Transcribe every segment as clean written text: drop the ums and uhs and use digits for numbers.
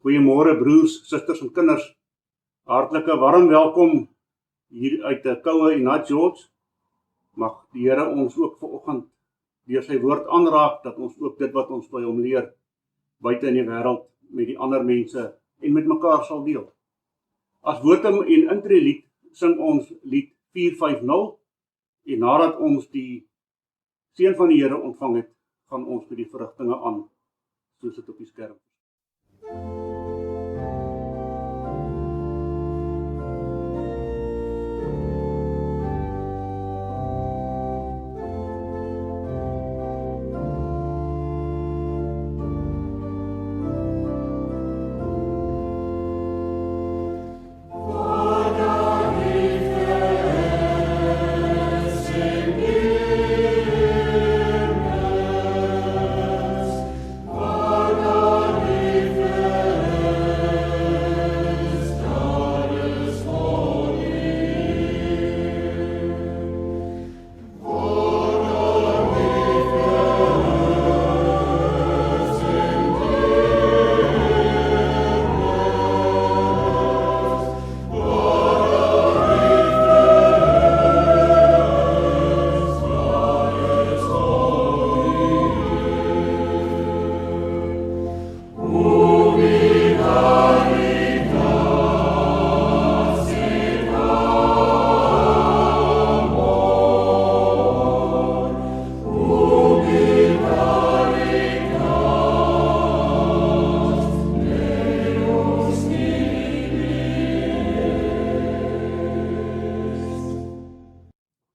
Goeiemôre broers, susters en kinders. Hartlike warm welkom hier uit die koue Enoch George. Mag die Here ons ook vanoggend deur sy woord aanraak, dat ons ook dit wat ons by hom leer buite in die wêreld met die ander mense en met mekaar sal deel. As woordhim en intree-lied sing ons lied 450 en nadat ons die seën van die Here ontvang het, gaan ons met die verrigtinge aan, soos dit op die skerm is.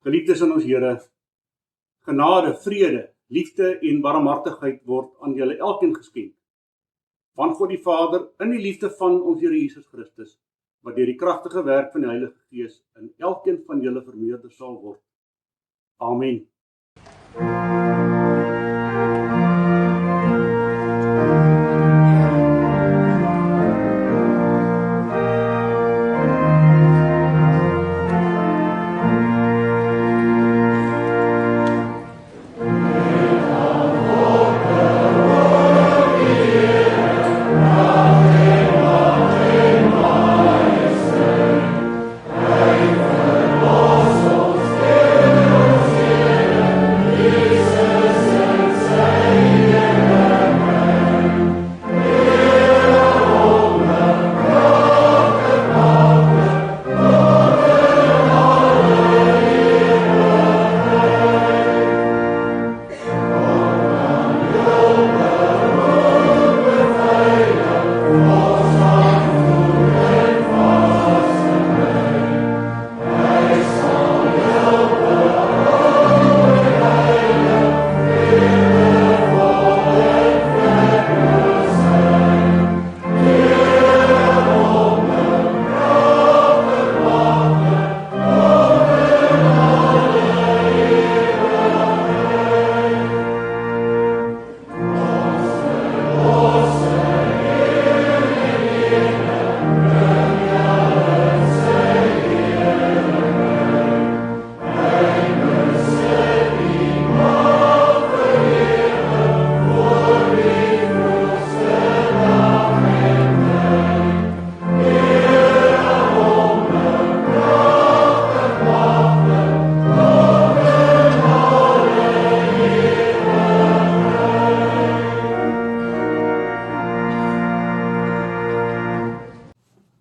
Geliefdes in ons Here, genade, vrede, liefde en barmhartigheid word aan julle elkeen geskenk. Van God die Vader in die liefde van ons Here Jesus Christus, wat deur die kragtige werk van die Heilige Gees in elkeen van julle vermeerder sal word. Amen.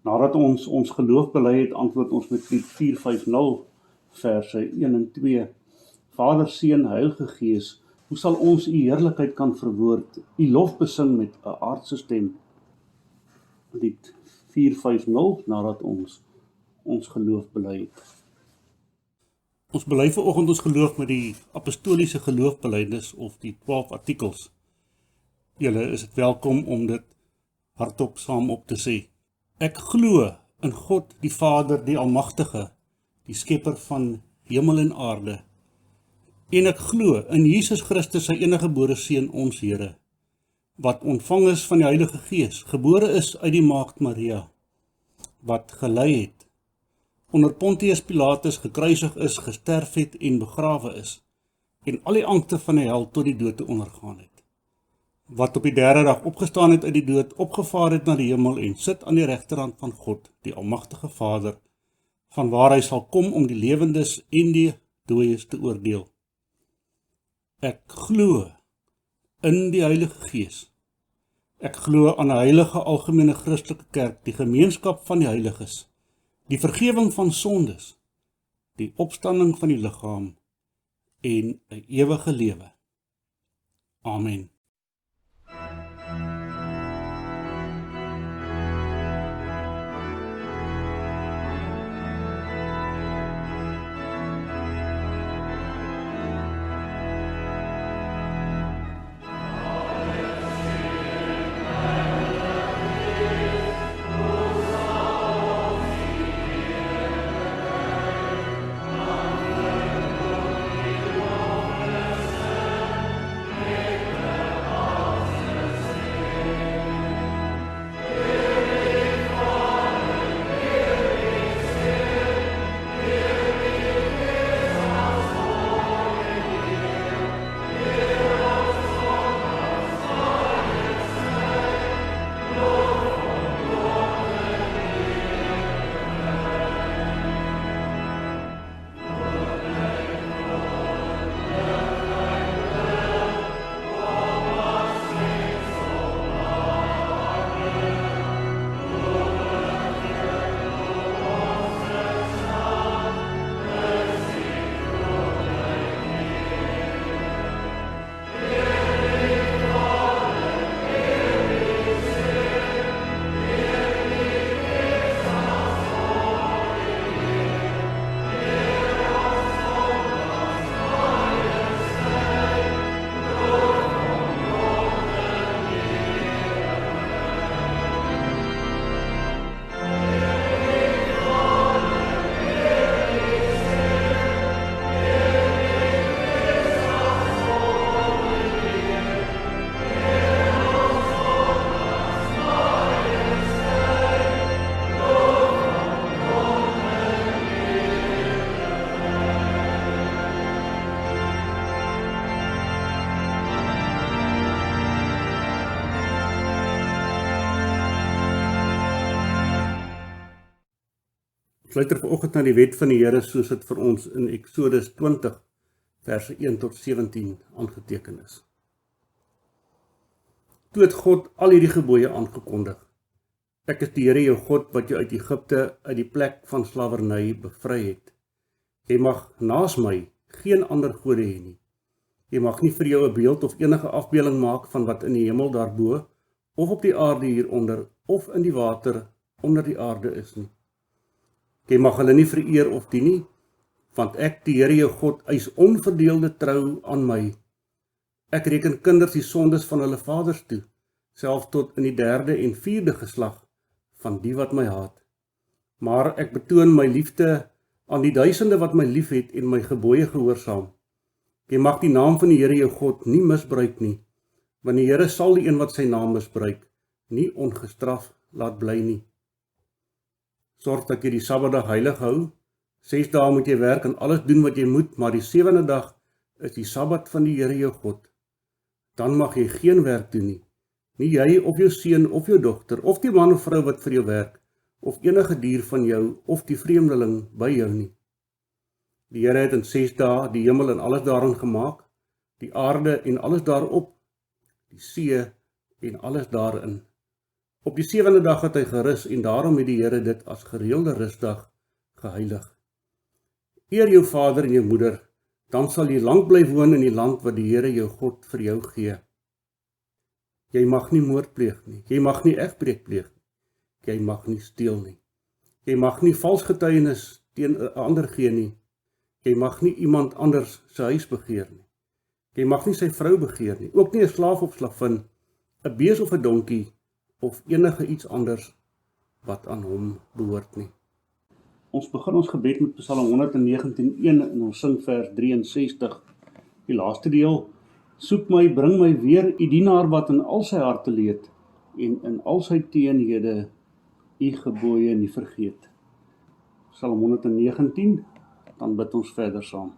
Nadat ons geloof bely het, antwoord ons met lied 450 verse 1 en 2. Vader, Seun, Heilige Gees, hoe sal ons u heerlikheid kan verwoord, u lof besing met 'n aardse stem? Lied 450 nadat ons geloof bely het. Ons bely vanoggend ons geloof met die apostoliese geloofbelydenis of die 12 artikels. Julle is dit welkom om dit hardop saam op te sê. Ek glo in God die Vader, die Almagtige, die skepper van hemel en aarde. En ek glo in Jesus Christus, sy eniggebore Seun, ons Here, wat ontvang is van die Heilige Gees, gebore is uit die maagd Maria, wat gelei het, onder Pontius Pilatus gekruisig is, gesterf het en begrawe is, en al die angste van die hel tot die dood te ondergaan het. wat op die derde dag opgestaan het uit die dood, opgevaar het na die hemel en sit aan die regterhand van God, die almagtige Vader, vanwaar hy sal kom om die lewendes en die dooies te oordeel. Ek glo in die Heilige Gees. Ek glo aan 'n heilige algemene Christelike kerk, die gemeenskap van die heiliges, die vergewing van sondes, die opstanding van die liggaam en 'n ewige lewe. Amen. Ons luister vanoggend na die wet van die Here soos dit vir ons in Eksodus 20 verse 1 tot 17 aangeteken is. Toe het God al hierdie gebooie aangekondig. Ek is die Here jou God wat jou uit Egipte, uit die plek van slawerny bevry het. Jy mag naas my geen ander gode hê nie. Jy mag nie vir jou 'n beeld of enige afbeelding maak van wat in die hemel daarbo, of op die aarde hieronder, of in die water onder die aarde is nie. Jy mag hulle nie vereer of dien nie, want ek, die Here jou God, eis onverdeelde trou aan my. Ek reken kinders die sondes van hulle vaders toe, selfs tot in die 3de en 4de geslag van die wat my haat. Maar ek betoon my liefde aan die duisende wat my lief het en my gebooie gehoorsaam. Jy mag die naam van die Here jou God nie misbruik nie, want die Here sal die een wat sy naam misbruik nie ongestraf laat bly nie. Sorg dat jy die Sabbatdag heilig hou. 6 dae moet jy werk en alles doen wat jy moet, maar die 7de dag is die Sabbat van die Here jou God. Dan mag jy geen werk doen nie. Nie jy of jou seun of jou dogter, of die man of vrou wat vir jou werk, of enige dier van jou, of die vreemdeling by jou nie. Die Here het in 6 dae die hemel en alles daarin gemaak, die aarde en alles daarop, die see en alles daarin. Op die 7de dag het hy gerus en daarom het die Here dit as gereelde rusdag geheilig. Eer jou vader en jou moeder, dan sal jy lank bly woon in die land wat die Here jou God vir jou gee. Jy mag nie moord pleeg nie, jy mag nie egbreek pleeg nie, jy mag nie steel nie. Jy mag nie vals getuienis teen 'n ander gee nie. Jy mag nie iemand anders sy huis begeer nie. Jy mag nie sy vrou begeer nie, ook nie 'n slaaf of slavin, 'n bees of 'n donkie, of enige iets anders wat aan hom behoort nie. Ons begin ons gebed met Psalm 119:1 en ons sing vers 63, die laaste deel. Soek my, bring my weer, u dienaar wat in al sy harte leed en in al sy teenhede u gebooie nie vergeet. Psalm 119, dan bid ons verder saam.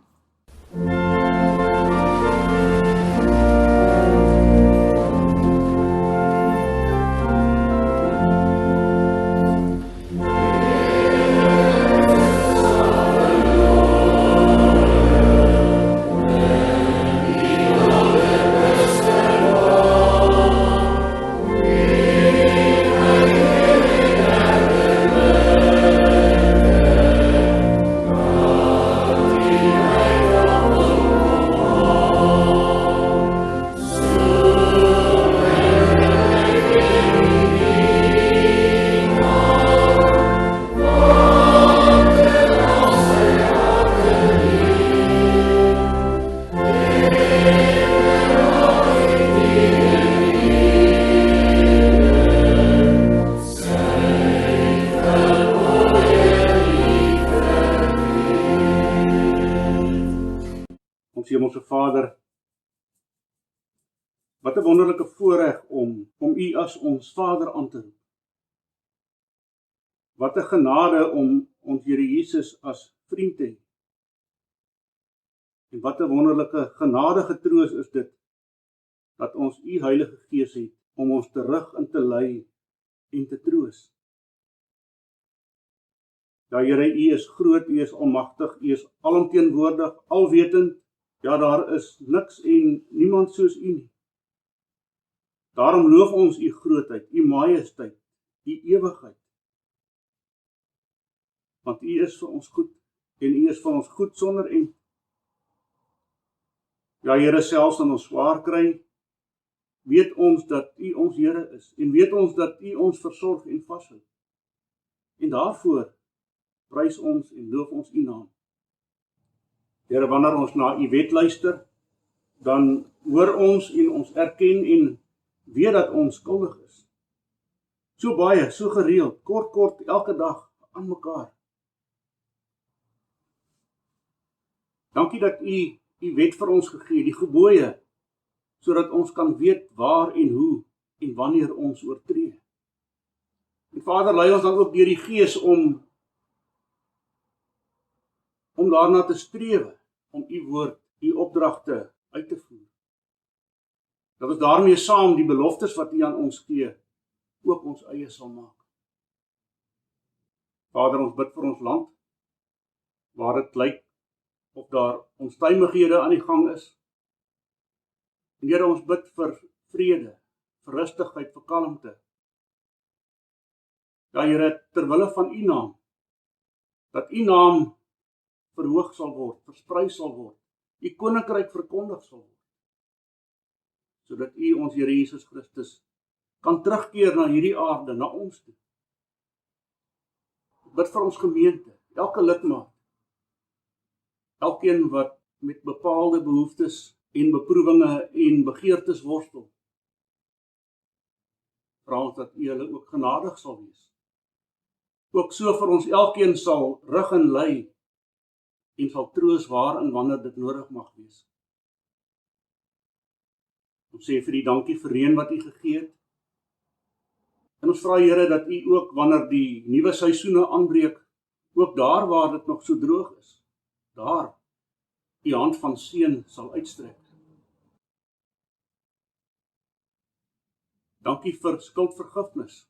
wonderlike voorreg om U as ons Vader aan te roep. Wat 'n genade om ons Here Jesus as vriend te hê. En wat 'n wonderlike genadige troos is dit, dat ons U Heilige Gees het, om ons terug in te lei en te troos. Ja Here, U is groot, U is almagtig, U is alomteenwoordig, alwetend. Ja, daar is niks en niemand soos U nie. Daarom loof ons U grootheid, U majesteit, U ewigheid. Want U is vir ons goed, en U is vir ons goed sonder en. Ja Here, selfs in ons swaar kry, weet ons dat U ons Here is, en weet ons dat U ons versorg en vashou. En daarvoor prys ons en loof ons U naam. Here, wanneer ons na U wet luister, dan hoor ons en ons erken en weet dat ons skuldig is. So baie, so gereeld, kort, elke dag aan mekaar. Dankie dat U wet vir ons gegee, die gebooie, sodat ons kan weet waar en hoe en wanneer ons oortree. En Vader, lei ons dan ook deur die Gees om daarna te strewe, om U woord, U opdragte uit te voer. Dat ons daarmee saam die beloftes wat U aan ons gee, ook ons eie sal maak. Vader, ons bid vir ons land, waar dit lyk of daar onstuimighede aan die gang is. En Here, ons bid vir vrede, vir rustigheid, vir kalmte. Ja Here, terwille van U naam, dat U naam verhoog sal word, versprei sal word, U koninkryk verkondig sal word, sodat U ons Here Jesus Christus kan terugkeer na hierdie aarde, na ons toe. Ek bid vir ons gemeente, elke lidmaat, elkeen wat met bepaalde behoeftes en beproewinge en begeertes worstel, vra ons dat U hulle ook genadig sal wees. Ook so vir ons elkeen sal rig en lei en sal troos waar en wanneer dit nodig mag wees. Ons sê vir U dankie vir reën wat U gegee het. En ons vra Here dat U ook wanneer die nuwe seisoene aanbreek, ook daar waar dit nog so droog is, daar U hand van seën sal uitstrek. Dankie vir skuldvergifnis.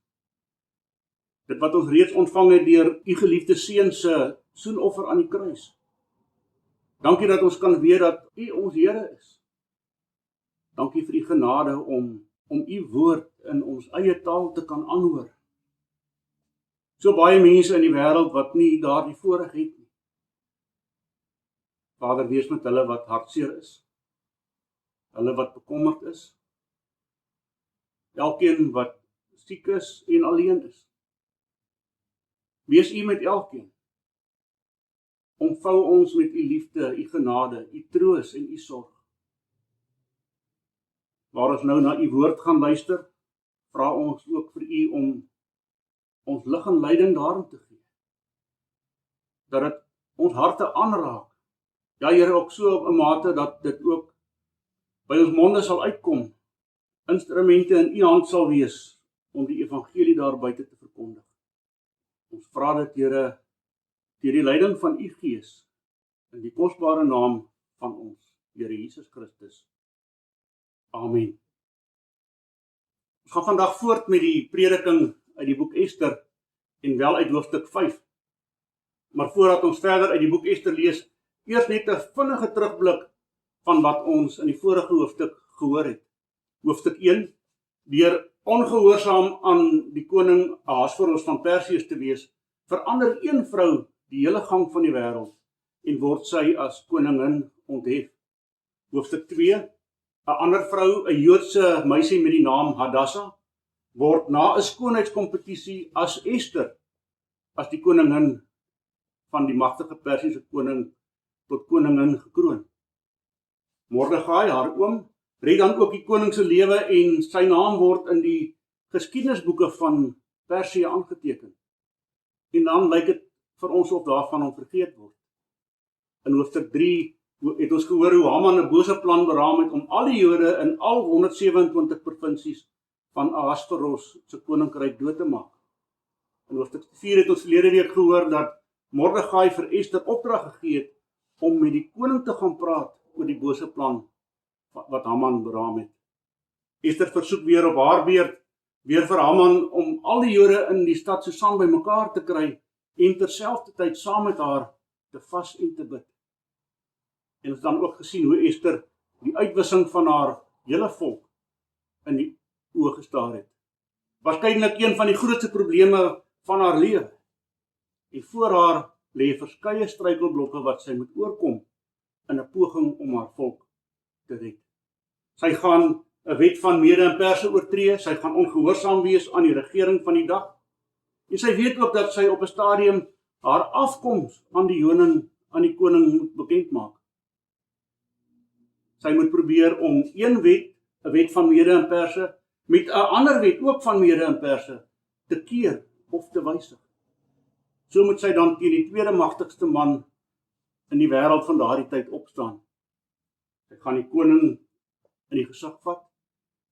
Dit wat ons reeds ontvang het deur U geliefde Seun se soenoffer aan die kruis. Dankie dat ons kan weet dat U ons Here is. Dankie vir die genade om U woord in ons eie taal te kan aanhoor. So baie mense in die wêreld wat nie daardie voorreg het nie. Vader, wees met hulle wat hartseer is, hulle wat bekommerd is, elkeen wat siek is en alleen is. Wees U met elkeen. Omvou ons met U liefde, U genade, U troos en U sorg. Waar ons nou na U woord gaan luister, vra ons ook vir U om ons lig en leiding daarin te gee. Dat dit ons harte aanraak. Ja Here, ook so op 'n mate dat dit ook by ons monde sal uitkom, instrumente in U hand sal wees om die evangelie daar buite te verkondig. Ons vra dit, Here, deur die leiding van U Gees, in die kosbare naam van ons Here Jesus Christus. Amen. Ons gaan vandag voort met die prediking uit die boek Ester en wel uit hoofstuk 5. Maar voordat ons verder uit die boek Ester lees, eers net 'n vinnige terugblik van wat ons in die vorige hoofstuk gehoor het. Hoofstuk 1, deur ongehoorsaam aan die koning Ahasveros van Persië te wees, verander een vrou die hele gang van die wêreld en word sy as koningin onthef. Hoofstuk 2, 'n ander vrou, 'n Joodse meisie met die naam Hadassa, word na 'n skoonheidskompetisie as Ester, as die koningin van die magtige Persiese koning tot koningin gekroon. Mordegai, haar oom, red dan ook die koning se lewe en sy naam word in die geskiedenisboeke van Persië aangeteken. En dan lyk dit vir ons of daarvan vergeet word. In hoofstuk 3 Het ons gehoor hoe Haman 'n bose plan beraam het om al die Jode in al 127 provinsies van Ahasveros se koninkryk dood te maak. In hoofstuk 4 het ons verlede week gehoor dat Mordegai vir Ester opdrag gegee het om met die koning te gaan praat oor die bose plan wat Haman beraam het. Ester versoek weer op haar beurt weer vir Haman om al die Jode in die stad Susan bymekaar te kry en terselfdertyd saam met haar te vas en te bid. En ons dan ook gesien hoe Ester die uitwissing van haar hele volk in die oë gestaar het. Waarskynlik een van die grootste probleme van haar lewe. En voor haar lê verskeie struikelblokke wat sy moet oorkom in 'n poging om haar volk te red. Sy gaan 'n wet van Mede en Perse oortree, sy gaan ongehoorsaam wees aan die regering van die dag. En sy weet ook dat sy op 'n stadium haar afkoms aan die koning moet bekend maak. Sy moet probeer om een wet, 'n wet van Mede en Perse, met 'n ander wet ook van Mede en Perse te keer of te wysig. So moet sy dan teen die tweede magtigste man in die wêreld van daardie tyd opstaan. Sy gaan die koning in die gesig vat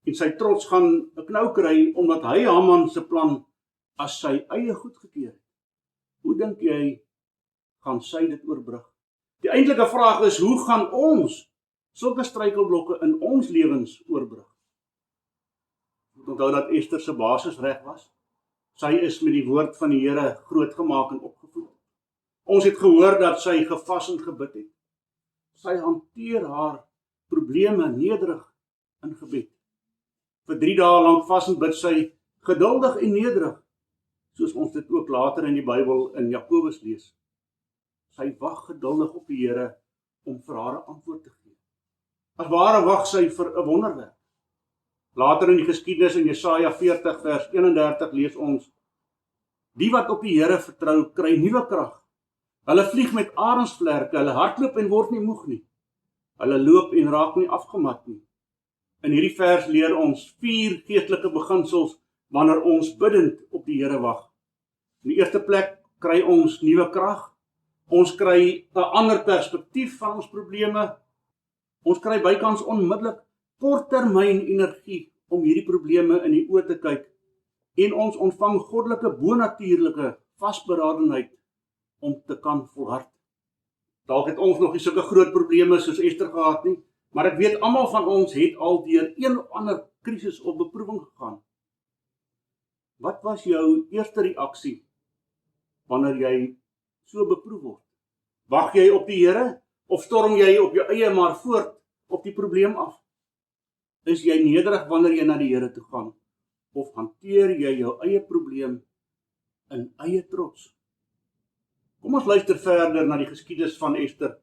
en sy trots gaan 'n knou kry omdat hy Haman se plan as sy eie goedgekeur het. Hoe dink jy gaan sy dit oorbrug? Die eintlike vraag is, hoe gaan ons sulke struikelblokke in ons lewens oorbrug? Moet onthou dat Ester se basis reg was. Sy is met die woord van die Here grootgemaak en opgevoed. Ons het gehoor dat sy gevas en gebid het. Sy hanteer haar probleme nederig in gebed. Vir 3 dae lank vas en bid sy geduldig en nederig, soos ons dit ook later in die Bybel in Jakobus lees. Sy wag geduldig op die Here om vir haar 'n antwoord te gee. As ware wag sy vir 'n wonderwerk. Later in die geskiedenis in Jesaja 40 vers 31 lees ons: Die wat op die Here vertrou, kry nuwe krag. Hulle vlieg met arensvlerke, hulle hardloop en word nie moeg nie. Hulle loop en raak nie afgemat nie. In hierdie vers leer ons 4 geestelike beginsels wanneer ons bidend op die Here wag. In die eerste plek kry ons nuwe krag. Ons kry 'n ander perspektief van ons probleme. Ons kry bykans onmiddellik korttermyn energie om hierdie probleme in die oë te kyk en ons ontvang goddelike bonatuurlike vasberadenheid om te kan volhard. Dalk het ons nog nie sulke groot probleme soos Ester gehad nie, maar ek weet almal van ons het al deur een of ander krisis of beproewing gegaan. Wat was jou eerste reaksie wanneer jy so beproef word? Wag jy op die Here of storm jy op jou eie maar voort op die probleem af? Is jy nederig wanneer jy na die Here toe gaan of hanteer jy jou eie probleem in eie trots? Kom ons luister verder na die geskiedenis van Ester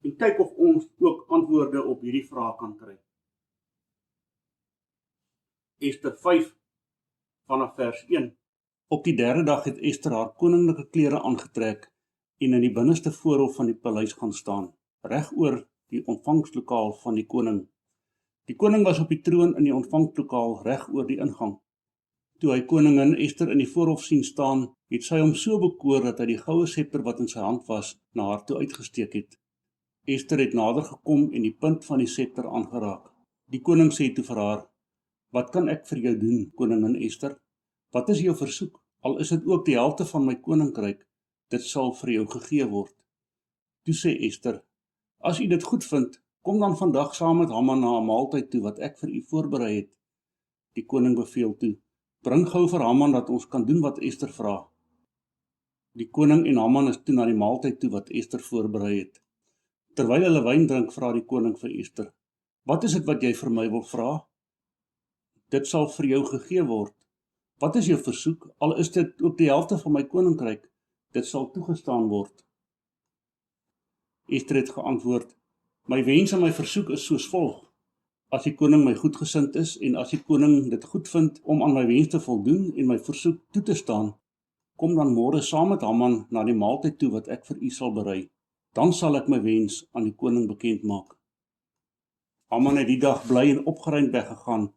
en kyk of ons ook antwoorde op hierdie vraag kan kry. Ester 5 vanaf vers 1. Op die 3de dag het Ester haar koninklike klere aangetrek en in die binneste voorhof van die paleis gaan staan, reg oor die ontvangslokaal van die koning. Die koning was op die troon in die ontvangslokaal reg oor die ingang. Toe hy koningin Ester in die voorhof sien staan, het sy hom so bekoor dat hy die goue scepter wat in sy hand was, na haar toe uitgesteek het. Ester het nader gekom en die punt van die scepter aangeraak. Die koning sê toe vir haar: Wat kan ek vir jou doen, koningin Ester? Wat is jou versoek? Al is dit ook die helfte van my koninkryk, dit sal vir jou gegee word. Toe sê Ester: As u dit goed vind, kom dan vandag saam met Haman na 'n maaltyd toe wat ek vir u voorberei het. Die koning beveel toe: Bring gou vir Haman dat ons kan doen wat Ester vra. Die koning en Haman is toe na die maaltyd toe wat Ester voorberei het. Terwyl hulle wyn drink, vra die koning vir Ester: Wat is dit wat jy vir my wil vra? Dit sal vir jou gegee word. Wat is jou versoek? Al is dit ook die helfte van my koninkryk, dit sal toegestaan word. Ester het geantwoord: My wens en my versoek is soos volg. As die koning my goedgesind is en as die koning dit goed vind om aan my wens te voldoen en my versoek toe te staan, kom dan môre saam met Haman na die maaltyd toe wat ek vir u sal berei. Dan sal ek my wens aan die koning bekend maak. Haman het die dag bly en opgeruimd weggegaan,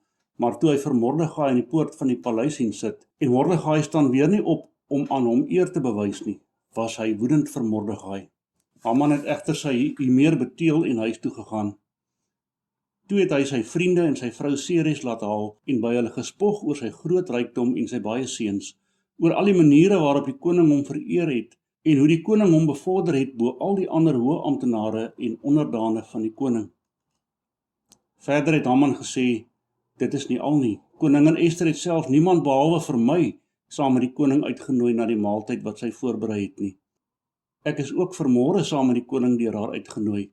maar toe hy vir Mordegai aan die poort van die paleis sien sit, en Mordegai staan weer nie op om aan hom eer te bewys nie, was hy woedend vir Mordegai. Haman het egter sy meer beteel en huis toe gegaan. Toe het hy sy vriende en sy vrou Ceres laat haal en by hulle gespog oor sy groot rykdom en sy baie seuns, oor al die maniere waarop die koning hom vereer het en hoe die koning hom bevorder het bo al die ander hoë amptenare en onderdane van die koning. Verder het Haman gesê, dit is nie al nie. Koningin Ester het self niemand behalwe vir my saam met die koning uitgenooi na die maaltyd wat sy voorberei het nie. Ek is ook vanmôre saam met die koning deur haar uitgenooi.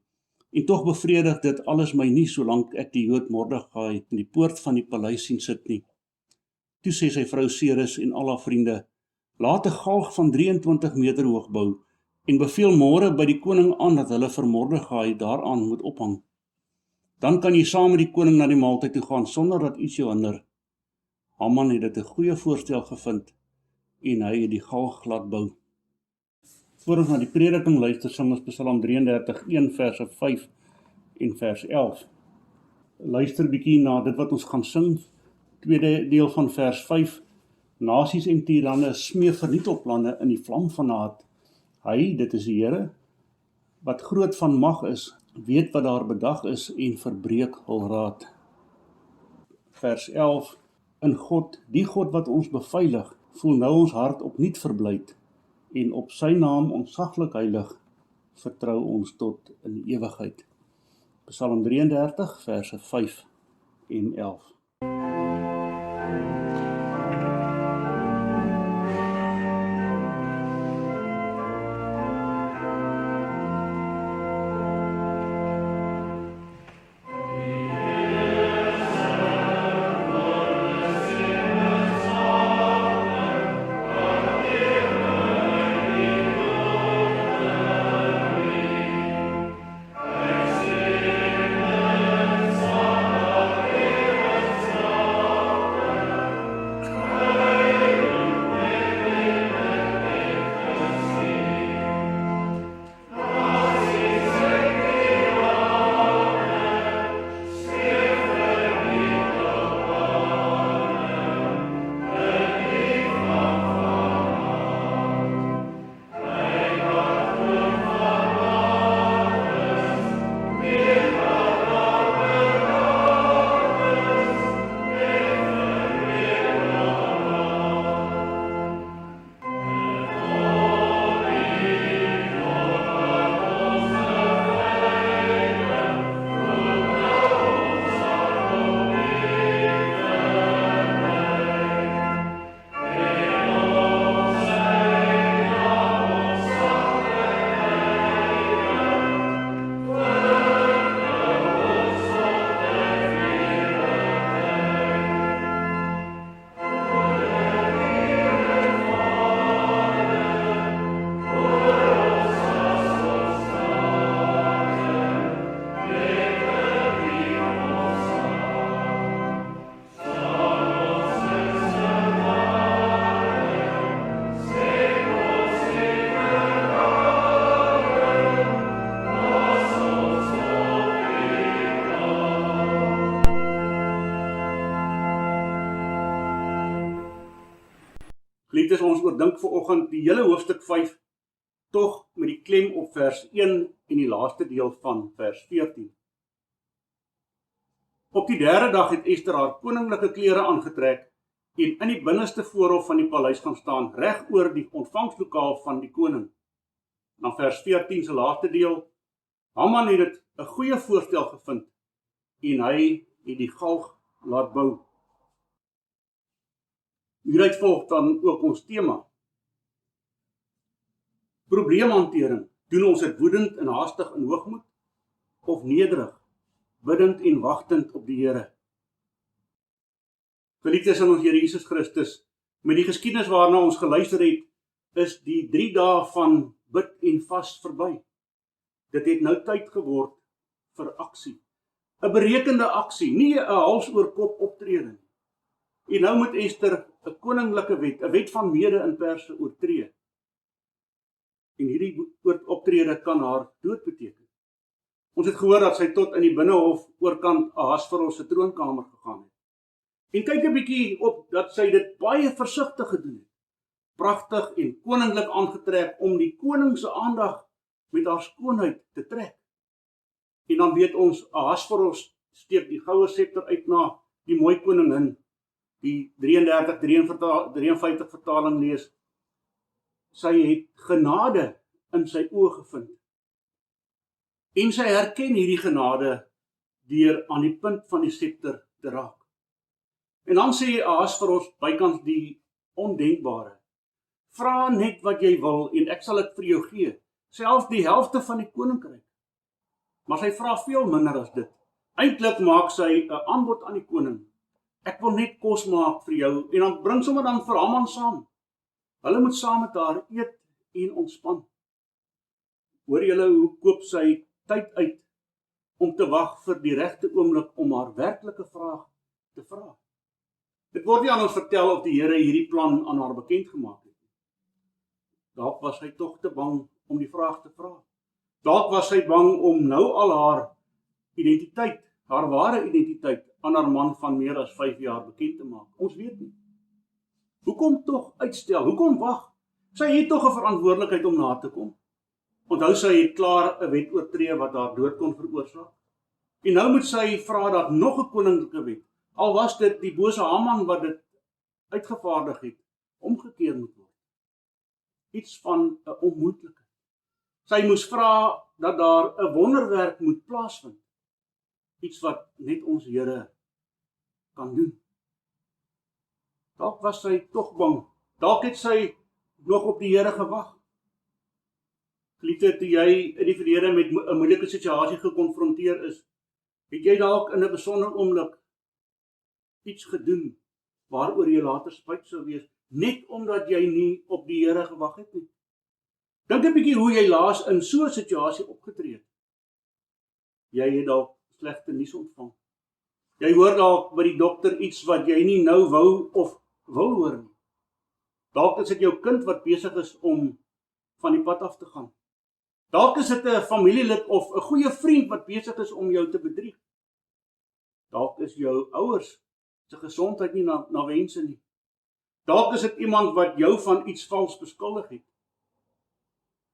En tog bevredig dit alles my nie, solank ek die Jood Mordegai in die poort van die paleis sien sit nie. Toe sê sy vrou Ceres en al haar vriende, laat 'n galg van 23 meter hoog bou, en beveel môre by die koning aan dat hulle vir Mordegai daaraan moet ophang. Dan kan jy saam met die koning na die maaltyd toe gaan, sonder dat iets jou hinder. Haman het dit 'n goeie voorstel gevind, en hy het die galg laat bou. Voor ons na die prediking luister, sing ons Psalm 33, 1 verse 5 en vers 11. Luister bietjie na dit wat ons gaan sing. Tweede deel van vers 5. Nasies en tiranne smee vernietelplanne in die vlam van haat. Hy, dit is die Here, wat groot van mag is, weet wat daar bedag is en verbreek hul raad. Vers 11. In God, die God wat ons beveilig, voel nou ons hart opnuut verblyd, en op sy naam ontzaglik heilig, vertrou ons tot in ewigheid. Psalm 33, verse 5 en 11. Geliefdes, ons oordink vanoggend die hele hoofstuk 5, tog met die klem op vers 1 en die laaste deel van vers 14. Op die derde dag het Ester haar koninklike klere aangetrek en in die binneste voorhof van die paleis gaan staan, reg oor die ontvangslokaal van die koning. Na vers 14 se laaste deel, Haman het dit 'n goeie voorstel gevind en hy het die galg laat bou. Hieruit volg dan ook ons tema. Probleemhantering. Doen ons dit woedend en haastig in hoogmoed of nederig, bidend en wagtend op die Here? Geliefdes in ons Here Jesus Christus, met die geskiedenis waarna ons geluister het, is die 3 dae van bid en vas verby. Dit het nou tyd geword vir aksie. 'n berekende aksie, nie 'n hals oor kop optrede nie. En nou moet Ester 'n koninklike wet, 'n wet van mede in Perse oortree. En hierdie optrede kan haar dood beteken. Ons het gehoor dat sy tot in die binnehof oorkant Ahasveros se troonkamer gegaan het. En kyk 'n bietjie op dat sy dit baie versigtig gedoen het. Pragtig en koninklik aangetrek om die koning se aandag met haar skoonheid te trek. En dan weet ons, Ahasveros steek die goue scepter uit na die mooi koningin, die 53 vertaling lees. Sy het genade in sy oë gevind. En sy herken hierdie genade deur aan die punt van die scepter te raak. En dan sê Ahasveros bykans die ondenkbare. Vra net wat jy wil en ek sal dit vir jou gee, selfs die helfte van die koninkryk. Maar sy vra veel minder as dit. Eintlik maak sy 'n aanbod aan die koning. Ek wil net kos maak vir jou en dan bring sommer dan vir Haman saam. Hulle moet saam met haar eet en ontspan. Hoor julle hoe koop sy tyd uit om te wag vir die regte oomblik om haar werklike vraag te vra. Dit word nie aan ons vertel of die Here hierdie plan aan haar bekend gemaak het. Dalk was sy tog te bang om die vraag te vra. Dalk was sy bang om nou al haar identiteit, haar ware identiteit, aan haar man van meer as 5 jaar bekend te maak. Ons weet nie. Hoekom tog uitstel? Hoekom wag? Sy het tog 'n verantwoordelikheid om na te kom. Onthou, sy het klaar 'n wet oortree wat haar dood kon veroorsaak. En nou moet sy vra dat nog 'n koninklike wet, al was dit die bose Haman wat dit uitgevaardig het, omgekeer moet word. Iets van 'n onmoontlikheid. Sy moes vra dat daar 'n wonderwerk moet plaasvind. Iets wat net ons Here kan doen. Dalk was sy tog bang. Dalk het sy nog op die Here gewag. Geliefde, toe jy in die verlede met 'n moeilike situasie gekonfronteer is, het jy dalk in 'n besondere oomblik iets gedoen waaroor jy later spyt sou wees, net omdat jy nie op die Here gewag het nie. Dink 'n bietjie hoe jy laas in so 'n situasie opgetree het. Jy het dalk slegte nuus ontvang. Jy hoor dalk by die dokter iets wat jy nie nou wou of wil hoor nie. Dalk is dit jou kind wat besig is om van die pad af te gaan. Dalk is dit 'n familielid of 'n goeie vriend wat besig is om jou te bedrieg. Dalk is jou ouers se gesondheid nie na wense nie. Dalk is dit iemand wat jou van iets vals beskuldig het.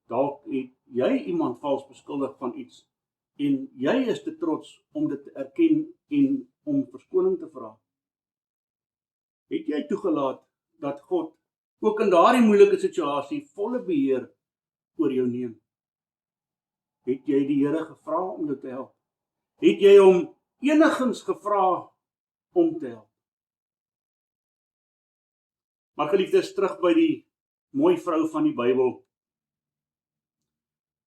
Dalk het jy iemand vals beskuldig van iets en jy is te trots om dit te erken en om verskoning te vra. Het jy toegelaat dat God ook in daardie moeilike situasie volle beheer oor jou neem? Het jy die Here gevra om jou te help? Het jy hom enigins gevra om te help? Maar geliefdes, terug by die mooi vrou van die Bybel.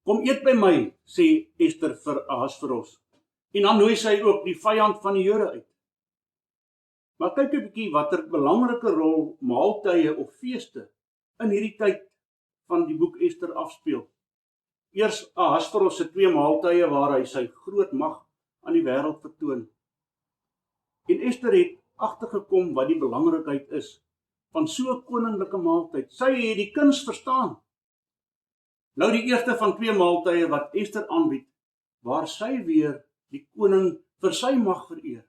Kom eet by my, sê Ester vir Ahasveros. En dan nooi sy ook die vyand van die Jode uit. Maar kyk 'n bietjie watter belangrike rol maaltye of feeste in hierdie tyd van die boek Ester afspeel. Eers Ahasveros se 2 maaltye waar hy sy groot mag aan die wêreld vertoon. En Ester het agtergekom wat die belangrikheid is van so 'n koninklike maaltyd. Sy het die kuns verstaan. Nou die eerste van 2 maaltye wat Ester aanbied, waar sy weer die koning vir sy mag vereer.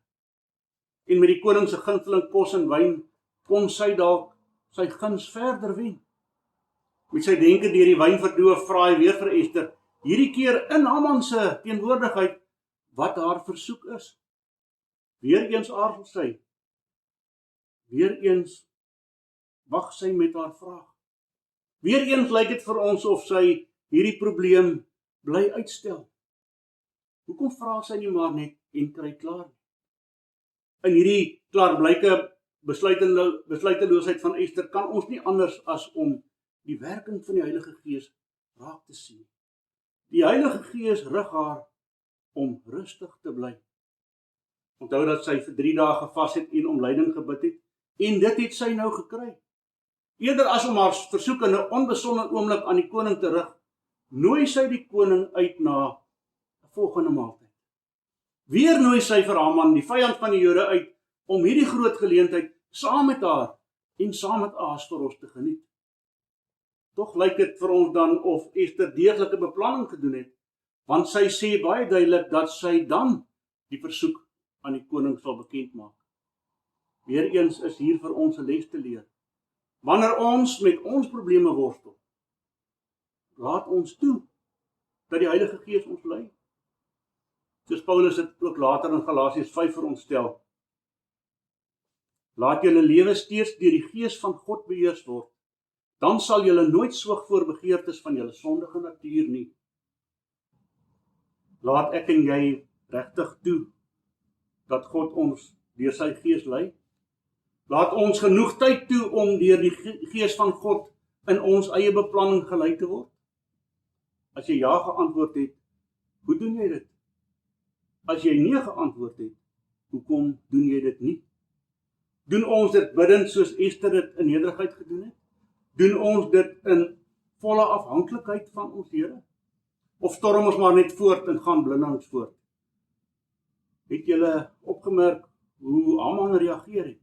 En met die koning se gunsteling kos en wyn kon sy dalk sy guns verder wen. Met sy denke deur die wyn verdoof, vra hy weer vir Ester, hierdie keer in Haman se teenwoordigheid, wat haar versoek is. Weereens aarzel sy. Weereens wag sy met haar vraag. Weereens lyk dit vir ons of sy hierdie probleem bly uitstel. Hoekom vra sy nie maar net en kry klaar nie? In hierdie klaarblyke besluiteloosheid van Ester kan ons nie anders as om die werking van die Heilige Gees raak te sien. Die Heilige Gees rig haar om rustig te bly. Onthou dat sy vir 3 dae gevas het en om leiding gebid het, en dit het sy nou gekry. Eerder as om haar versoek in 'n onbesonder oomblik aan die koning te rig, nooi sy die koning uit na 'n volgende maaltyd. Weer nooi sy vir Haman, die vyand van die Jode, uit om hierdie groot geleentheid saam met haar en saam met Ahasveros te geniet. Tog lyk dit vir ons dan of Ester deeglike beplanning gedoen het, want sy sê baie duidelik dat sy dan die versoek aan die koning sal bekend maak. Weereens is hier vir ons 'n les te leer. Wanneer ons met ons probleme worstel, laat ons toe dat die Heilige Gees ons lei. Soos Paulus dit ook later in Galasiërs 5 vir ons stel. Laat julle lewe steeds deur die Gees van God beheers word. Dan sal julle nooit swig voor begeertes van julle sondige natuur nie. Laat ek en jy regtig toe dat God ons deur sy Gees lei. Laat ons genoeg tyd toe om deur die Gees van God in ons eie beplanning gelei te word. As jy ja geantwoord het, hoe doen jy dit? As jy nee geantwoord het, hoekom doen jy dit nie? Doen ons dit bidend soos Ester dit in nederigheid gedoen het? Doen ons dit in volle afhanklikheid van ons Here? Of storm ons maar net voort en gaan blindelings voort? Het julle opgemerk hoe Haman reageer het?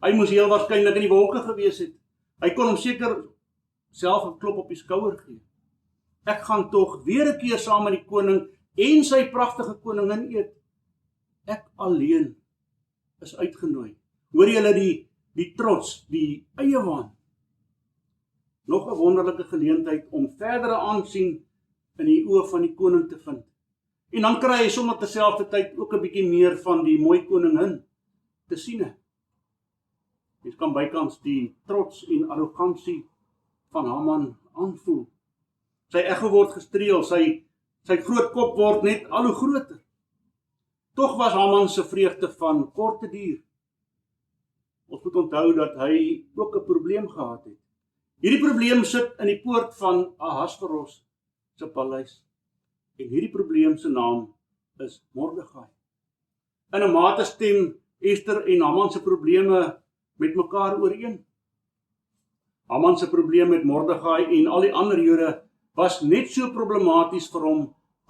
Hy moes heel waarskynlik in die wolke gewees het. Hy kon hom seker self 'n klop op die skouer gee. Ek gaan tog weer 'n keer saam met die koning en sy pragtige koningin eet. Ek alleen is uitgenooi. Hoor julle die trots, die eie waan? Nog 'n wonderlike geleentheid om verdere aansien in die oë van die koning te vind. En dan kry hy sommer terselfdertyd ook 'n bietjie meer van die mooi koningin te sien. Mens kan bykans die trots en arrogansie van Haman aanvoel. Sy ego word gestreel, sy groot kop word net al hoe groter. Tog was Haman se vreugde van korte duur. Ons moet onthou dat hy ook 'n probleem gehad het. Hierdie probleem sit in die poort van Ahasveros se paleis. En hierdie probleem se naam is Mordegai. In 'n mate stem Ester en Haman se probleme met mekaar ooreen. Haman se probleem met Mordegai en al die ander Jode was net so problematies vir hom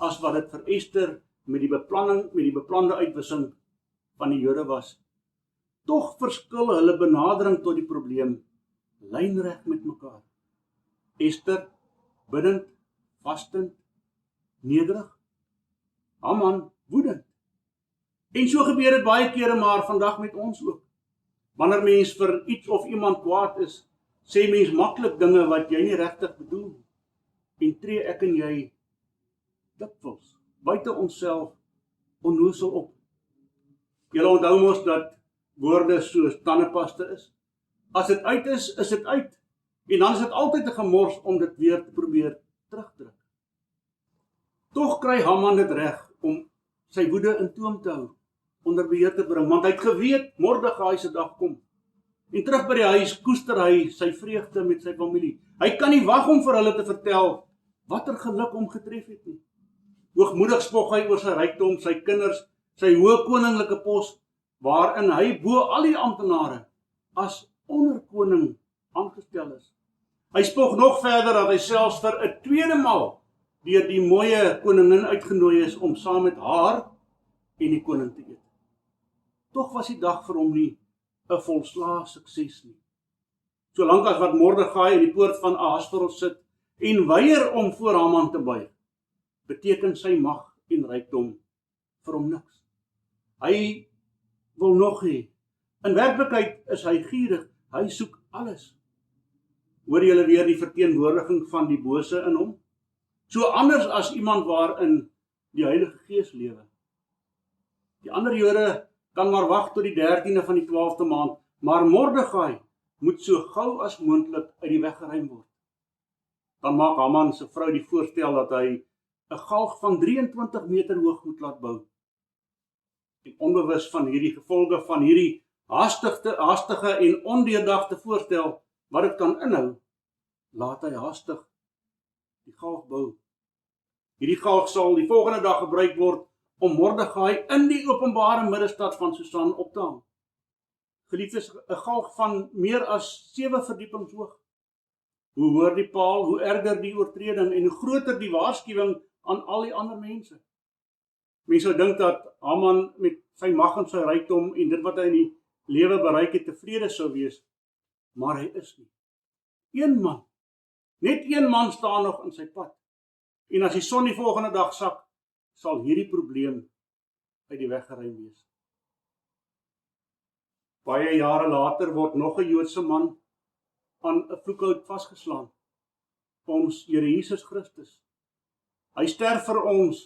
as wat dit vir Ester met die beplande uitwissing van die Jode was. Tog verskil hulle benadering tot die probleem lynreg met mekaar. Ester bidend, vastend, nederig. Haman woedend. En so gebeur dit baie kere maar vandag met ons ook. Wanneer mens vir iets of iemand kwaad is, sê mens maklik dinge wat jy nie regtig bedoel. En tree ek en jy dikwels buite onsself onnoosel op. Julle onthou mos dat woorde soos tandepasta is. As dit uit is dit uit. En dan is dit altyd 'n gemors om dit weer te probeer terugdruk. Tog kry Haman dit reg om sy woede in toom te hou, onder beheer te bring, want hy het geweet Mordegai se dag kom. En terug by die huis koester hy sy vreugde met sy familie. Hy kan nie wag om vir hulle te vertel watter geluk hom getref het nie. Hoogmoedig spog hy oor sy rykdom, sy kinders, sy hoë koninklike pos, waarin hy bo al die amptenare as onderkoning aangestel is. Hy spog nog verder dat hy selfs vir 'n tweede maal deur die mooie koningin uitgenooi is om saam met haar en die koning te eet. Tog was die dag vir hom nie 'n volslae sukses nie. Solank as wat Mordegai in die poort van Ahasveros sit en weier om voor Haman te buig, beteken sy mag en rykdom vir hom niks. Hy wil nog hê. In werklikheid is hy gierig, hy soek alles. Hoor julle weer die verteenwoordiging van die bose in hom? So anders as iemand waarin die Heilige Gees lewe. Die ander Jode kan maar wag tot die 13de van die 12de maand, maar Mordegai moet so gou as moontlik uit die weg geruim word. Dan maak Haman se vrou die voorstel dat hy 'n galg van 23 meter hoog moet laat bou. En onbewus van hierdie gevolge van hierdie hastige en ondeurdagte voorstel wat dit kan inhou, laat hy hastig die galg bou. Hierdie galg sal die volgende dag gebruik word om Mordegai in die openbare middestad van Susan op te hang. Geliefdes, 'n galg van meer as 7 verdiepings hoog. Hoe hoër die paal, hoe erger die oortreding en hoe groter die waarskuwing aan al die ander mense. Mense sou dink dat Haman met sy mag en sy rykdom en dit wat hy in die lewe bereik het tevrede sou wees, maar hy is nie. Een man, net een man staan nog in sy pad. En as die son die volgende dag sak, sal hierdie probleem uit die weg geruim wees. Baie jare later word nog 'n Joodse man aan 'n vloekhout vasgeslaan. Ons Here Jesus Christus. Hy sterf vir ons,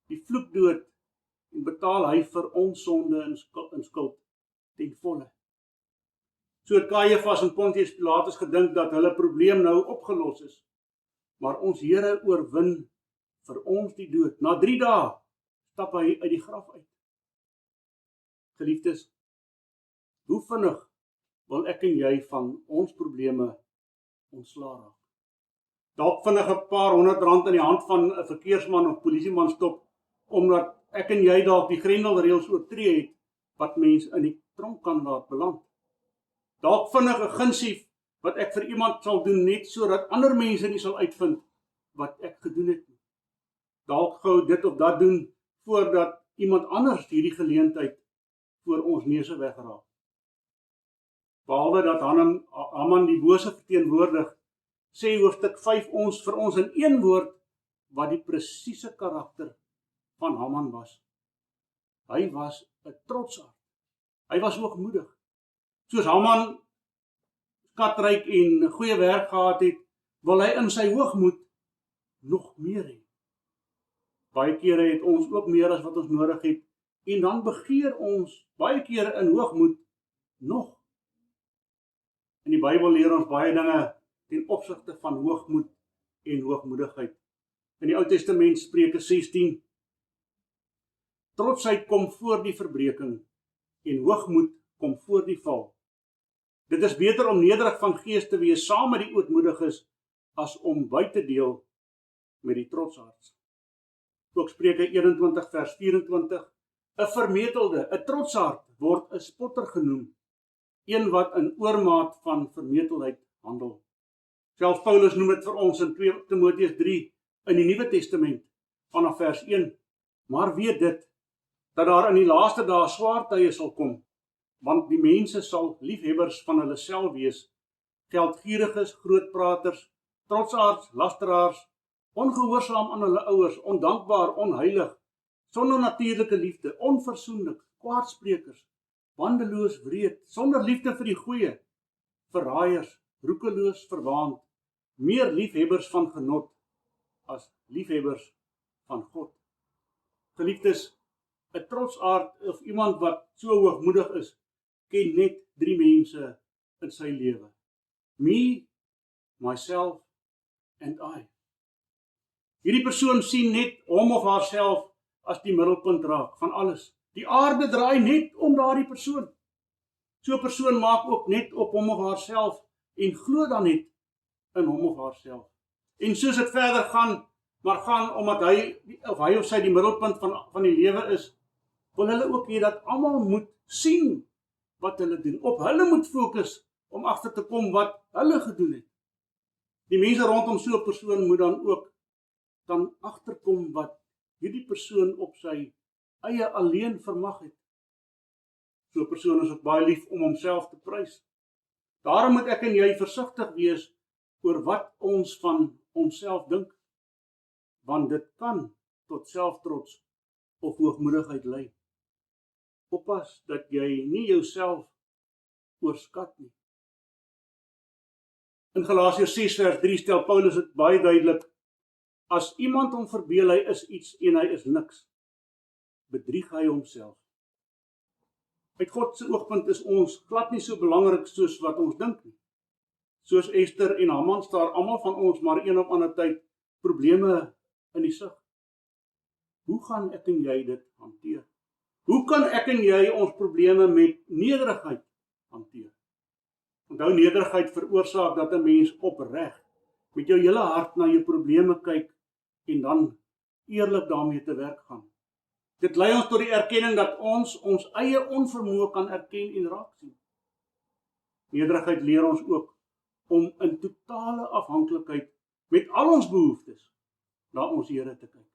die vloekdood, en betaal hy vir ons sonde en skuld ten volle. So het Kajafas en Pontius Pilatus gedink dat hulle probleem nou opgelos is, maar ons Here oorwin vir ons die dood. Na 3 dae stap hy uit die graf uit. Geliefdes, hoe vinnig wil ek en jy van ons probleme ontslae raak? Dalk vinnig 'n paar R100 in die hand van 'n verkeersman of polisieman stop, omdat ek en jy dalk die grendelreëls oortree het, wat mens in die tronk kan laat beland. Dalk vinnig 'n gunsie wat ek vir iemand sal doen, net sodat ander mense nie sal uitvind wat ek gedoen het nie. Dalk gou dit of dat doen, voordat iemand anders hierdie geleentheid voor ons neuse wegraak. Behalwe dat Haman die bose verteenwoordig, sê hoofstuk 5 vir ons in een woord wat die presiese karakter van Haman was. Hy was 'n trotsaard. Hy was hoogmoedig. Soos Haman skatryk en goeie werk gehad het, wil hy in sy hoogmoed nog meer hê. Baie kere het ons ook meer as wat ons nodig het, en dan begeer ons baie kere in hoogmoed nog. In die Bybel leer ons baie dinge ten opsigte van hoogmoed en hoogmoedigheid. In die Ou Testament, Spreuke 16, trotsheid kom voor die verbreeking en hoogmoed kom voor die val. Dit is beter om nederig van gees te wees saam met die ootmoediges as om by te deel met die trotsaards. Ook Spreuke 21 vers 24, 'n vermetelde, 'n trotsaard word 'n spotter genoem, een wat in oormaat van vermetelheid handel. Selfs Paulus noem dit vir ons in 2 Timoteus 3 in die Nuwe Testament vanaf vers 1. Maar weet dit, dat daar in die laaste dae swaar tye sal kom, want die mense sal liefhebbers van hulle self wees, geldgieriges, grootpraters, trotsaards, lasteraars, ongehoorsaam aan hulle ouers, ondankbaar, onheilig, sonder natuurlike liefde, onversoenlik, kwaadsprekers, bandeloos, wreed, sonder liefde vir die goeie, verraaiers, roekeloos, verwaand, meer liefhebbers van genot as liefhebbers van God. Geliefdes, 'n trotsaard of iemand wat so hoogmoedig is, ken net 3 mense in sy lewe. Me, myself and I. Hierdie persoon sien net hom of haarself as die middelpunt raak van alles. Die aarde draai net om daardie persoon. So 'n persoon maak ook net op hom of haarself en glo dan net in hom of haarself. En soos dit verder gaan, maar gaan omdat hy of sy die middelpunt van die lewe is, wil hulle ook hê dat almal moet sien wat hulle doen. Op hulle moet fokus om agter te kom wat hulle gedoen het. Die mense rondom so 'n persoon moet dan ook agterkom wat hierdie persoon op sy eie alleen vermag het. So 'n persoon is ook baie lief om homself te prys. Daarom moet ek en jy versigtig wees oor wat ons van onsself dink, want dit kan tot selftrots of hoogmoedigheid lei. Oppas dat jy nie jouself oorskat nie. In Galasiërs 6 vers 3 stel Paulus dit baie duidelik: as iemand hom verbeel hy is iets en hy is niks, bedrieg hy homself. Uit God se oogpunt is ons glad nie so belangrik soos wat ons dink nie. Soos Ester en Haman staar almal van ons maar een of ander tyd probleme in die sig. Hoe gaan ek en jy dit hanteer? Hoe kan ek en jy ons probleme met nederigheid hanteer? Onthou, nederigheid veroorsaak dat 'n mens opreg met jou hele hart na jou probleme kyk en dan eerlik daarmee te werk gaan. Dit lei ons tot die erkenning dat ons eie onvermoë kan erken en raak sien. Nederigheid leer ons ook om in totale afhanklikheid met al ons behoeftes na ons Here te kyk.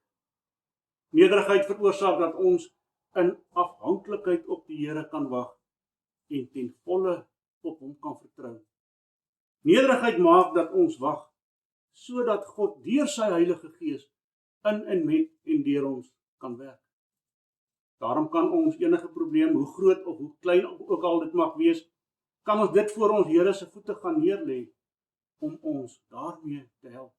Nederigheid veroorsaak dat ons in afhanklikheid op die Here kan wag en ten volle op hom kan vertrou. Nederigheid maak dat ons wag, sodat God deur sy Heilige Gees in en met en deur ons kan werk. Daarom kan ons enige probleem, hoe groot of hoe klein ook al dit mag wees, kan ons dit voor ons Here se voete gaan neerlê om ons daarmee te help.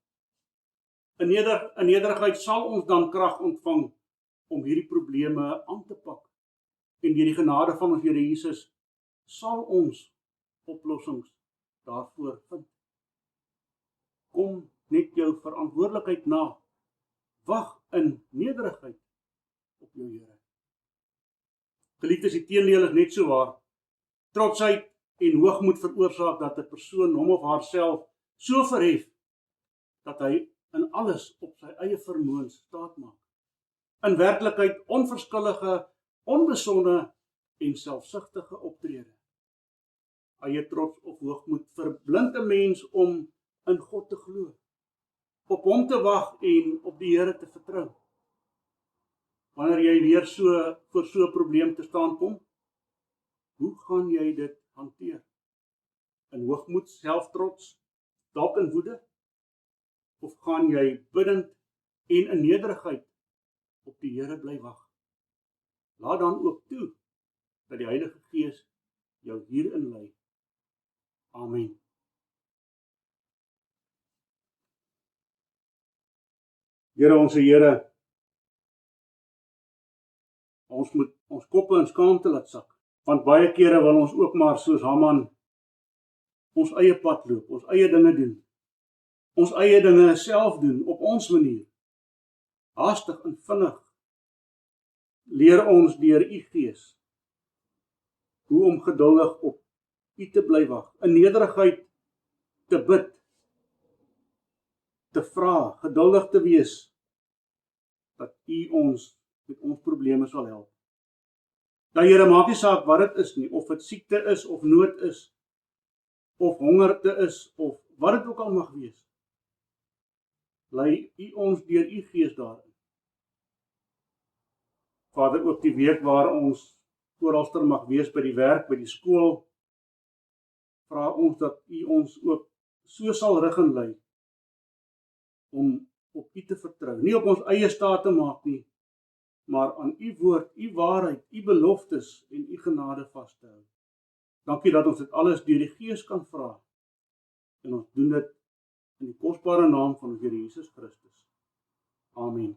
In nederigheid sal ons dan krag ontvang om hierdie probleme aan te pak. En deur die genade van ons Here Jesus sal ons oplossings daarvoor vind. Kom net jou verantwoordelikheid na. Wag in nederigheid op jou Here. Geliefdes, die teendeel is net so waar. Trotsheid en hoogmoed veroorsaak dat 'n persoon hom of haarself so verhef dat hy in alles op sy eie vermoëns staat maak. In werklikheid onverskillige, onbesonde en selfsugtige optrede. Eie trots of hoogmoed verblind 'n mens om in God te glo, op hom te wag en op die Here te vertrou. Wanneer jy weer voor so 'n probleem te staan kom, hoe gaan jy dit hanteer? In hoogmoed, selftrots, dalk in woede? Of gaan jy biddend en in nederigheid op die Here bly wag? Laat dan ook toe dat die Heilige Gees jou hierin lei. Amen. Here, ons Here, ons moet ons koppe in skaamte laat sak, want baie kere wil ons ook maar soos Haman ons eie pad loop, ons eie dinge doen, ons eie dinge self doen, op ons manier, haastig en vinnig. Leer ons deur U Gees hoe om geduldig op U te bly wag, in nederigheid te bid, te vra, geduldig te wees, dat U ons met ons probleme sal help. Dat Here, maak nie saak wat dit is nie, of dit siekte is, of nood is, of hongerte is, of wat dit ook al mag wees. Lei U ons deur U Gees daarin. Vader, ook die week waar ons oralster mag wees, by die werk, by die skool, vra ons dat U ons ook so sal rig en lei, om op U te vertrou, nie op ons eie staat te maak nie, maar aan U woord, U waarheid, U beloftes en U genade vas te hou. Dankie dat ons dit alles deur die Gees kan vra, en ons doen dit in die kosbare naam van ons Here Jesus Christus. Amen.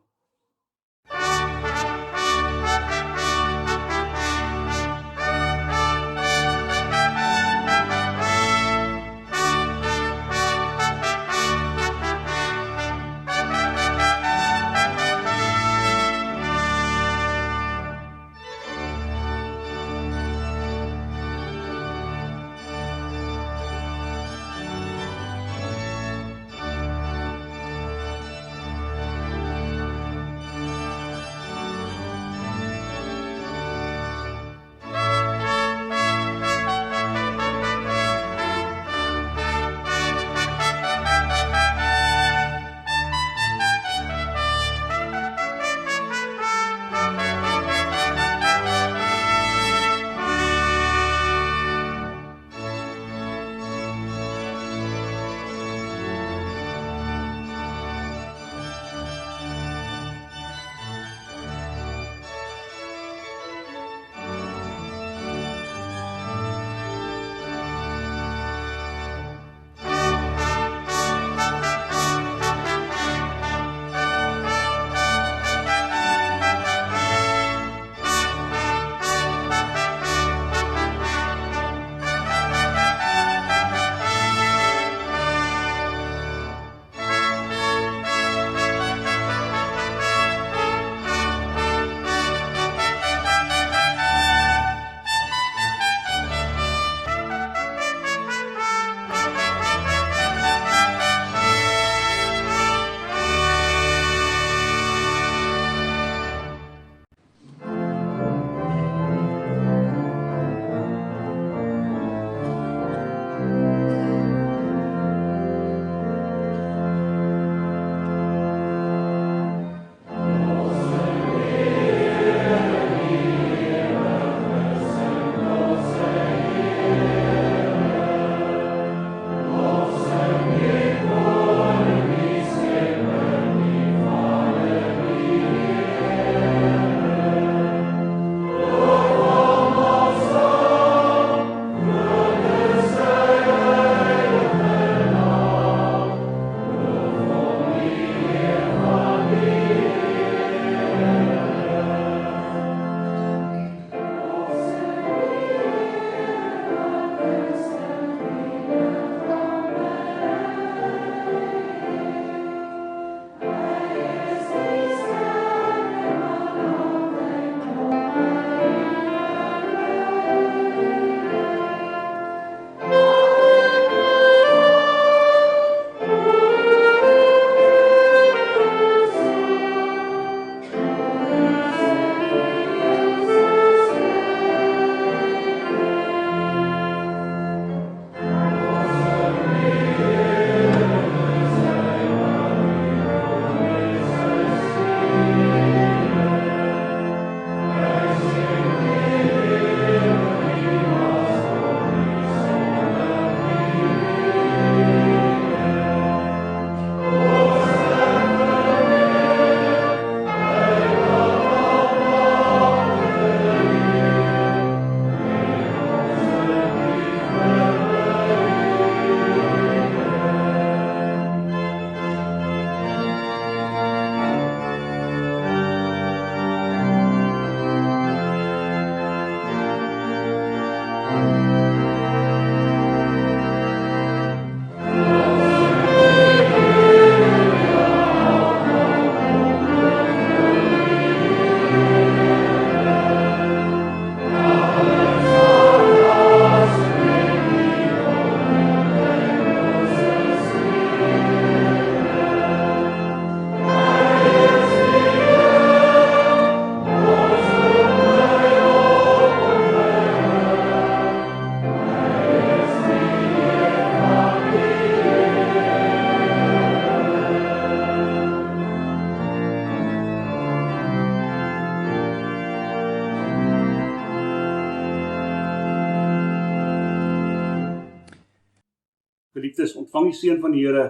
Geliefdes, ontvang die seën van die Here,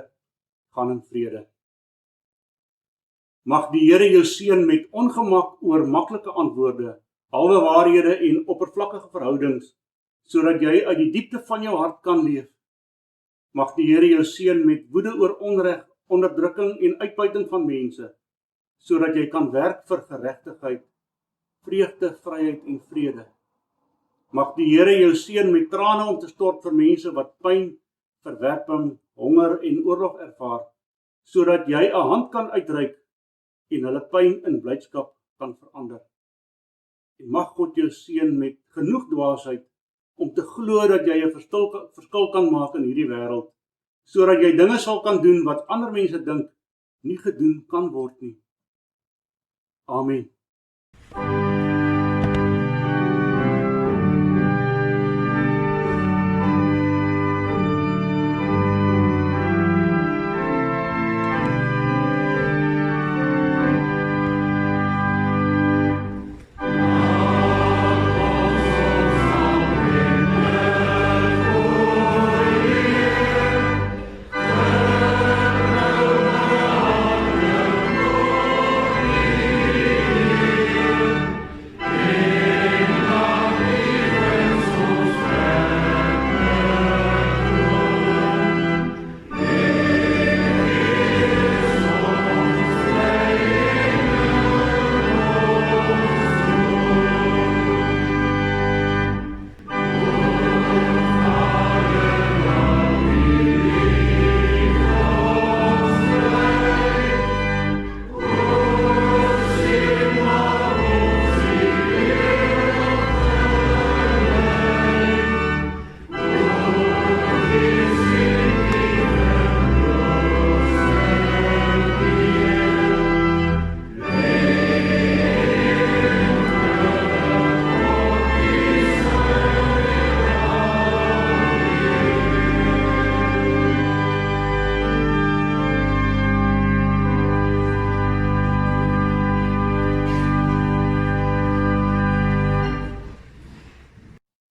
gaan in vrede. Mag die Here jou seën met ongemak oor maklike antwoorde, halwe waarhede en oppervlakkige verhoudings, sodat jy uit die diepte van jou hart kan leef. Mag die Here jou seën met woede oor onreg, onderdrukking en uitbuiting van mense, sodat jy kan werk vir geregtigheid, vreugde, vryheid en vrede. Mag die Here jou seën met trane om te stort vir mense wat pyn, verwerping, honger en oorlog ervaar, sodat jy 'n hand kan uitreik en hulle pyn in blydskap kan verander. En mag God jou seën met genoeg dwaasheid om te glo dat jy 'n verskil kan maak in hierdie wêreld, sodat jy dinge sal kan doen wat ander mense dink nie gedoen kan word nie. Amen.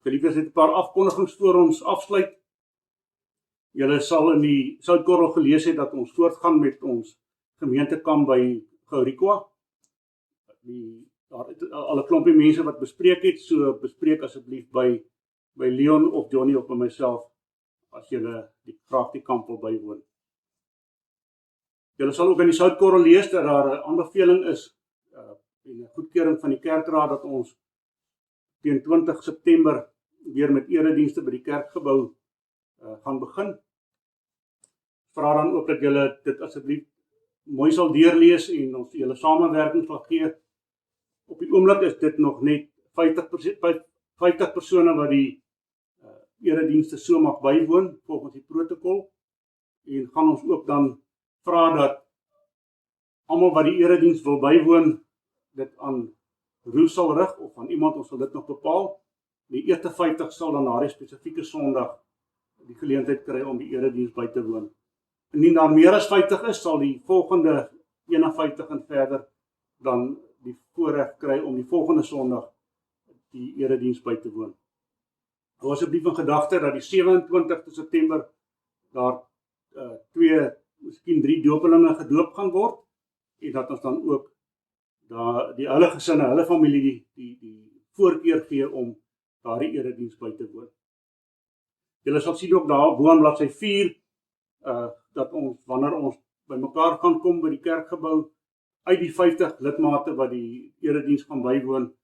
Geliefdes, het 'n paar afkondigings voor ons afsluit. Julle sal in die Soutkorrel gelees het dat ons voortgaan met ons gemeentekamp by Gourikwa. Daar het al 'n klompie mense wat bespreek het, so bespreek asseblief by Leon of Johnny of by myself, as julle graag die kamp wil bywoon. Julle sal ook in die Soutkorrel lees dat daar 'n aanbeveling is, en 'n goedkeuring van die kerkraad dat ons teen 20 September weer met eredienste by die kerkgebou gaan begin. Vra dan ook dat julle dit asseblief mooi sal deurlees en ons julle samewerking sal gee. Op die oomblik is dit nog net 50 persone wat die eredienste so mag bywoon volgens die protokol, en gaan ons ook dan vra dat almal wat die erediens wil bywoon dit aan Roel sal rig of aan iemand, ons sal dit nog bepaal. Die eerste 50 sal dan na die spesifieke Sondag die geleentheid kry om die erediens by te woon. Indien daar meer as 50 is, sal die volgende 51 en verder dan die voorreg kry om die volgende Sondag die erediens by te woon. Hou asseblief in gedagte dat die 27 September daar 3 doopelinge gedoop gaan word, en dat ons dan ook die hulle gesinne, hulle familie die voorkeur gee om daardie erediens by te woon. Julle sal sien ook daar bo aan bladsy 4 dat ons, wanneer ons by mekaar gaan kom by die kerkgebou, uit die 50 lidmate wat die erediens gaan bywoon,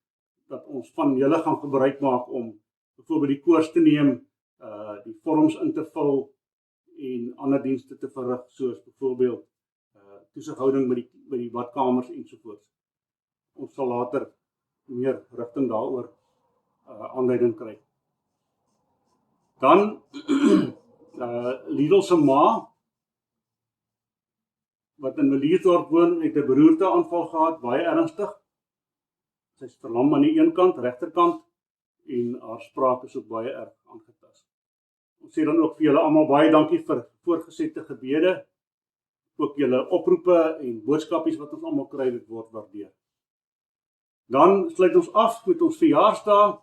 dat ons van julle gaan gebruik maak om byvoorbeeld die koors te neem, die vorms in te vul en ander dienste te verrig, soos byvoorbeeld toesighouding by die badkamers ensovoorts. Ons sal later meer rigting daaroor aanleiding kry. Dan Lidl se ma, wat in Meliersdorp woon, het 'n beroerte-aanval gehad, baie ernstig. Sy is verlam aan die een kant, regterkant, en haar spraak is ook baie erg aangetast. Ons sê dan ook vir julle almal baie dankie vir voortgesette gebede, ook julle oproepe en boodskapies wat ons almal kry, dit word waardeer. Dan sluit ons af met ons verjaarsdae.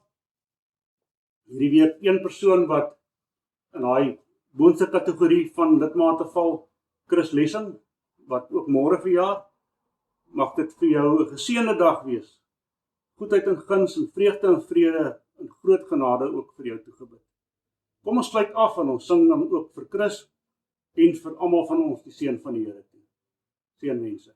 Hierdie week een persoon wat in daai boonste kategorie van lidmate val Chris Lessing, wat ook môre verjaar. Mag dit vir jou 'n geseënde dag wees. Goedheid en guns en vreugde en vrede en groot genade ook vir jou toegebid. Kom ons sluit af en ons sing dan ook vir Chris en vir almal van ons die seën van die Here toe. Seën mense.